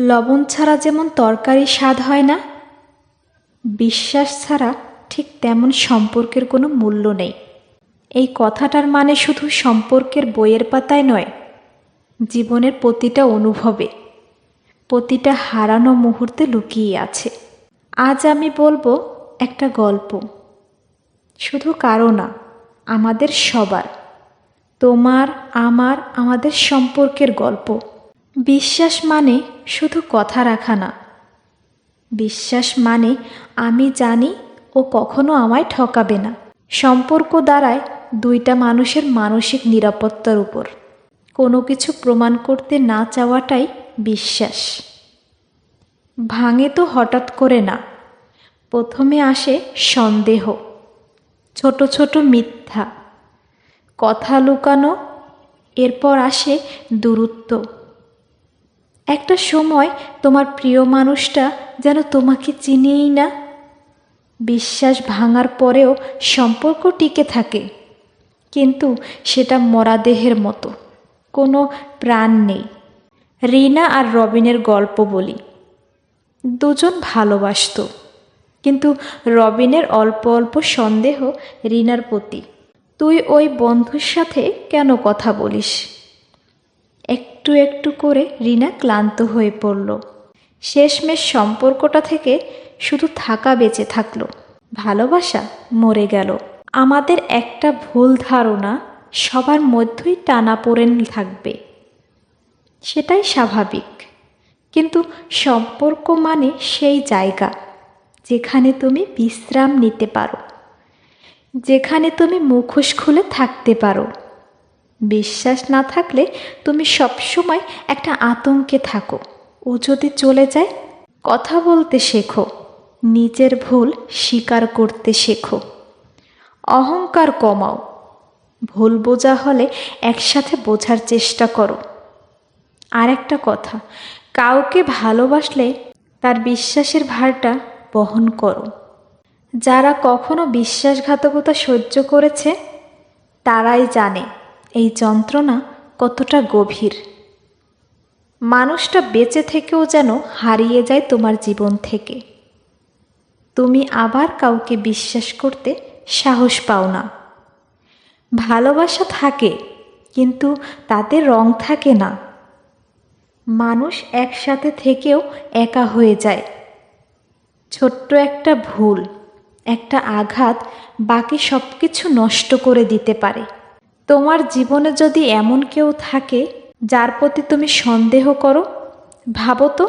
লবণ ছাড়া যেমন তরকারির স্বাদ হয় না, বিশ্বাস ছাড়া ঠিক তেমন সম্পর্কের কোনো মূল্য নেই। এই কথাটার মানে শুধু সম্পর্কের বইয়ের পাতায় নয়, জীবনের প্রতিটা অনুভবে, প্রতিটা হারানো মুহূর্তে লুকিয়ে আছে। আজ আমি বলবো একটা গল্প, শুধু কারো না, আমাদের সবার, তোমার আমার, আমাদের সম্পর্কের গল্প। বিশ্বাস মানে শুধু কথা রাখা না, বিশ্বাস মানে আমি জানি ও কখনো আমায় ঠকাবে না। সম্পর্ক দাঁড়ায় দুইটা মানুষের মানসিক নিরাপত্তার উপর। কোনো কিছু প্রমাণ করতে না চাওয়াটাই বিশ্বাস। ভাঙে তো হঠাৎ করে না, প্রথমে আসে সন্দেহ, ছোট ছোট মিথ্যা কথা লুকানো, এরপর আসে দূরত্ব। একটা সময় তোমার প্রিয় মানুষটা যেন তোমাকে চিনেই না। বিশ্বাস ভাঙার পরেও সম্পর্ক টিকে থাকে, কিন্তু সেটা মরা দেহের মতো, কোনো প্রাণ নেই। রিনা আর রবিনের গল্প বলি। দুজন ভালোবাসতো, কিন্তু রবিনের অল্প অল্প সন্দেহ রিনার প্রতি। তুই ওই বন্ধুর সাথে কেন কথা বলিস? একটু একটু করে রিনা ক্লান্ত হয়ে পড়ল। শেষমেশ সম্পর্কটা থেকে শুধু থাকা বেঁচে থাকলো, ভালোবাসা মরে গেল। আমাদের একটা ভুল ধারণা সবার মধ্যেই টানাপোড়েন থাকবে, সেটাই স্বাভাবিক। কিন্তু সম্পর্ক মানে সেই জায়গা যেখানে তুমি বিশ্রাম নিতে পারো, যেখানে তুমি মুখোশ খুলে থাকতে পারো। বিশ্বাস না থাকলে তুমি সবসময় একটা আতঙ্কে থাকো, ও যদি চলে যায়। কথা বলতে শেখো, নিজের ভুল স্বীকার করতে শেখো, অহংকার কমাও, ভুল বোঝা হলে একসাথে বোঝার চেষ্টা করো। আর একটা কথা, কাউকে ভালোবাসলে তার বিশ্বাসের ভারটা বহন করো। যারা কখনো বিশ্বাসঘাতকতা সহ্য করেছে তারাই জানে এই যন্ত্রণা কতটা গভীর। মানুষটা বেঁচে থেকেও যেন হারিয়ে যায় তোমার জীবন থেকে। তুমি আবার কাউকে বিশ্বাস করতে সাহস পাও না। ভালোবাসা থাকে, কিন্তু তাতে রং থাকে না। মানুষ একসাথে থেকেও একা হয়ে যায়। ছোট্ট একটা ভুল, একটা আঘাত বাকি সব কিছু নষ্ট করে দিতে পারে। তোমার জীবনে যদি এমন কেউ থাকে যার প্রতি তুমি সন্দেহ করো, ভাবো তো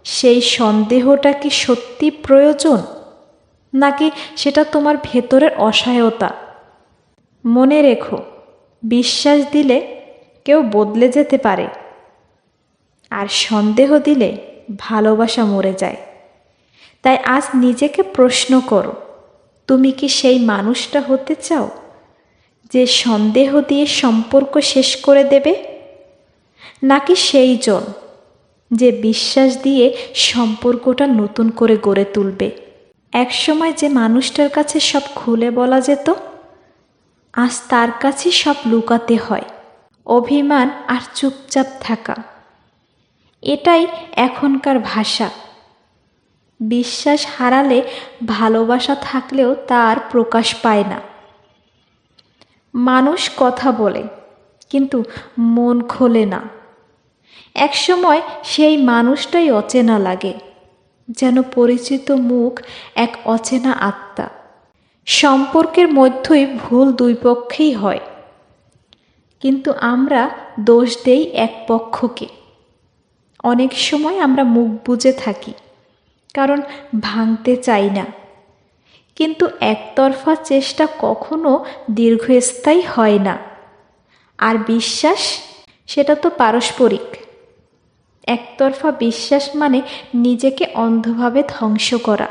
সেই সন্দেহটা কি সত্যি প্রয়োজন, নাকি সেটা তোমার ভেতরের অসহায়তা? মনে রেখো, বিশ্বাস দিলে কেউ বদলে যেতে পারে, আর সন্দেহ দিলে ভালোবাসা মরে যায়। তাই আজ নিজেকে প্রশ্ন করো, তুমি কি সেই মানুষটা হতে চাও যে সন্দেহ দিয়ে সম্পর্ক শেষ করে দেবে, নাকি সেই জন যে বিশ্বাস দিয়ে সম্পর্কটা নতুন করে গড়ে তুলবে? একসময় যে মানুষটার কাছে সব খুলে বলা যেত, আজ তার কাছে সব লুকাতে হয়। অভিমান আর চুপচাপ থাকা, এটাই এখনকার ভাষা। বিশ্বাস হারালে ভালোবাসা থাকলেও তার প্রকাশ পায় না। মানুষ কথা বলে, কিন্তু মন খোলে না। একসময় সেই মানুষটাই অচেনা লাগে, যেন পরিচিত মুখ এক অচেনা আত্মা। সম্পর্কের মধ্যেই ভুল দুই পক্ষেই হয়, কিন্তু আমরা দোষ দেই এক পক্ষকে। অনেক সময় আমরা মুখ বুজে থাকি, কারণ ভাঙতে চাই না। কিন্তু একতরফা চেষ্টা কখনো দীর্ঘস্থায়ী হয় না। আর বিশ্বাস, সেটা তো পারস্পরিক। একতরফা বিশ্বাস মানে নিজেকে অন্ধভাবে ধ্বংস করা।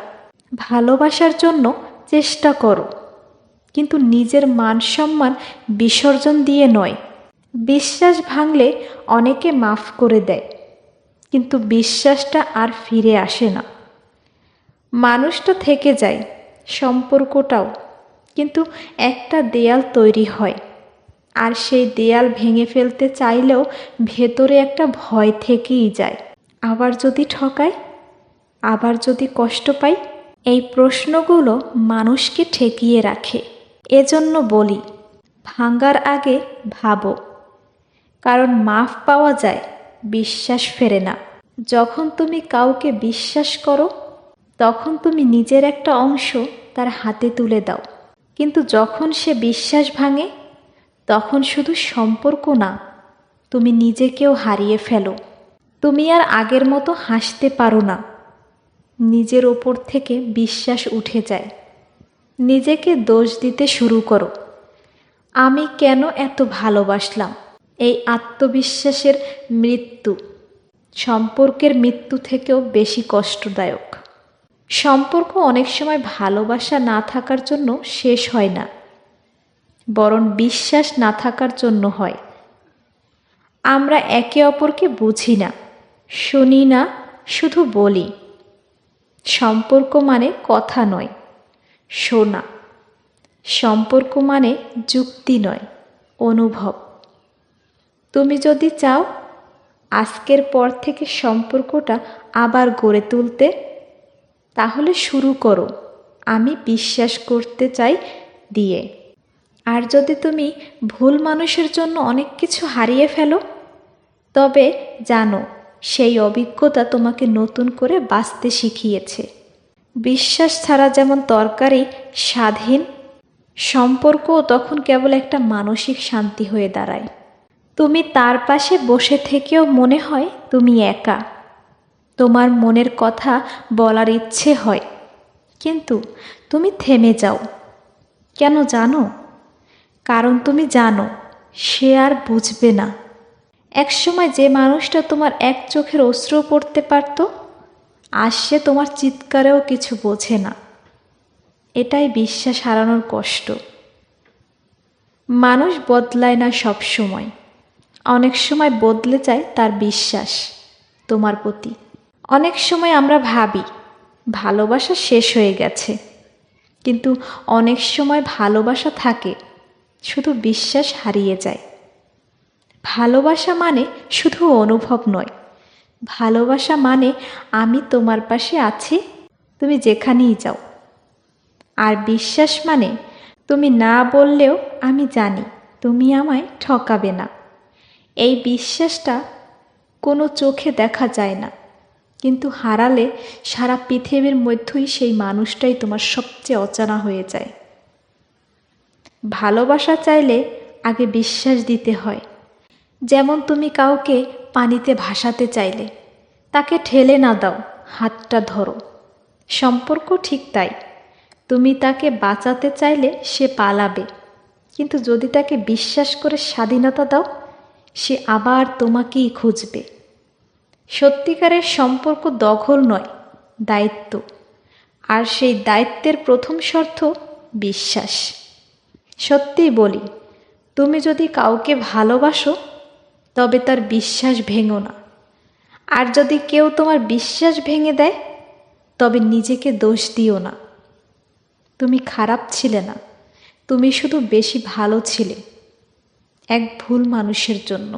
ভালোবাসার জন্য চেষ্টা করো, কিন্তু নিজের মান সম্মান বিসর্জন দিয়ে নয়। বিশ্বাস ভাঙলে অনেকে মাফ করে দেয়, কিন্তু বিশ্বাসটা আর ফিরে আসে না। মানুষটা থেকে যায়, সম্পর্কটাও, কিন্তু একটা দেয়াল তৈরি হয়। আর সেই দেয়াল ভেঙে ফেলতে চাইলেও ভেতরে একটা ভয় থেকেই যায়। আবার যদি ঠকাই, আবার যদি কষ্ট পাই? এই প্রশ্নগুলো মানুষকে ঠেকিয়ে রাখে। এজন্য বলি, ভাঙার আগে ভাবো। কারণ মাফ পাওয়া যায়, বিশ্বাস ফেরে না। যখন তুমি কাউকে বিশ্বাস করো, তখন তুমি নিজের একটা অংশ তার হাতে তুলে দাও। কিন্তু যখন সে বিশ্বাস ভাঙে, তখন শুধু সম্পর্ক না, তুমি নিজেকেও হারিয়ে ফেলো। তুমি আর আগের মতো হাসতে পারো না। নিজের ওপর থেকে বিশ্বাস উঠে যায়। নিজেকে দোষ দিতে শুরু করো। আমি কেন এত ভালোবাসলাম? এই আত্মবিশ্বাসের মৃত্যু সম্পর্কের মৃত্যু থেকেও বেশি কষ্টদায়ক। সম্পর্ক অনেক সময় ভালোবাসা না থাকার জন্য শেষ হয় না, বরং বিশ্বাস না থাকার জন্য হয়। আমরা একে অপরকে বুঝি না, শুনি না, শুধু বলি। সম্পর্ক মানে কথা নয়, শোনা। সম্পর্ক মানে যুক্তি নয়, অনুভব। তুমি যদি চাও আজকের পর থেকে সম্পর্কটা আবার গড়ে তুলতে, তাহলে শুরু করো আমি বিশ্বাস করতে চাই দিয়ে। আর যদি তুমি ভুল মানুষের জন্য অনেক কিছু হারিয়ে ফেলো, তবে জানো সেই অভিজ্ঞতা তোমাকে নতুন করে বাঁচতে শিখিয়েছে। বিশ্বাস ছাড়া যেমন তরকারি স্বাদহীন, সম্পর্কও তখন কেবল একটা মানসিক শান্তি হয়ে দাঁড়ায়। তুমি তার পাশে বসে থেকেও মনে হয় তুমি একা। তোমার মনের কথা বলার ইচ্ছে হয়, কিন্তু তুমি থেমে যাও। কেন জানো? কারণ তুমি জানো সে আর বুঝবে না। একসময় যে মানুষটা তোমার এক চোখের অশ্রু পড়তে পারত, আজ সে তোমার চিৎকারেও কিছু বোঝে না। এটাই বিশ্বাস হারানোর কষ্ট। মানুষ বদলায় না সব সময়। অনেক সময় বদলে যায় তার বিশ্বাস তোমার প্রতি। অনেক সময় আমরা ভাবি ভালোবাসা শেষ হয়ে গেছে, কিন্তু অনেক সময় ভালোবাসা থাকে, শুধু বিশ্বাস হারিয়ে যায়। ভালোবাসা মানে শুধু অনুভব নয়, ভালোবাসা মানে আমি তোমার পাশে আছি, তুমি যেখানেই যাও। আর বিশ্বাস মানে তুমি না বললেও আমি জানি তুমি আমায় ঠকাবে না। এই বিশ্বাসটা কোনো চোখে দেখা যায় না, কিন্তু হারালে সারা পৃথিবীর মধ্যেই সেই মানুষটাই তোমার সবচেয়ে অজানা হয়ে যায়। ভালোবাসা চাইলে আগে বিশ্বাস দিতে হয়। যেমন তুমি কাউকে পানিতে ভাসাতে চাইলে তাকে ঠেলে না দাও, হাতটা ধরো। সম্পর্ক ঠিক তাই, তুমি তাকে বাঁচাতে চাইলে সে পালাবে, কিন্তু যদি তাকে বিশ্বাস করে স্বাধীনতা দাও, সে আবার তোমাকেই খুঁজবে। সত্যিকারের সম্পর্ক দখল নয়, দায়িত্ব। আর সেই দায়িত্বের প্রথম শর্ত বিশ্বাস। সত্যিই বলি, তুমি যদি কাউকে ভালোবাসো, তবে তার বিশ্বাস ভেঙো না। আর যদি কেউ তোমার বিশ্বাস ভেঙে দেয়, তবে নিজেকে দোষ দিও না। তুমি খারাপ ছিলে না, তুমি শুধু বেশি ভালো ছিলে এক ভুল মানুষের জন্য।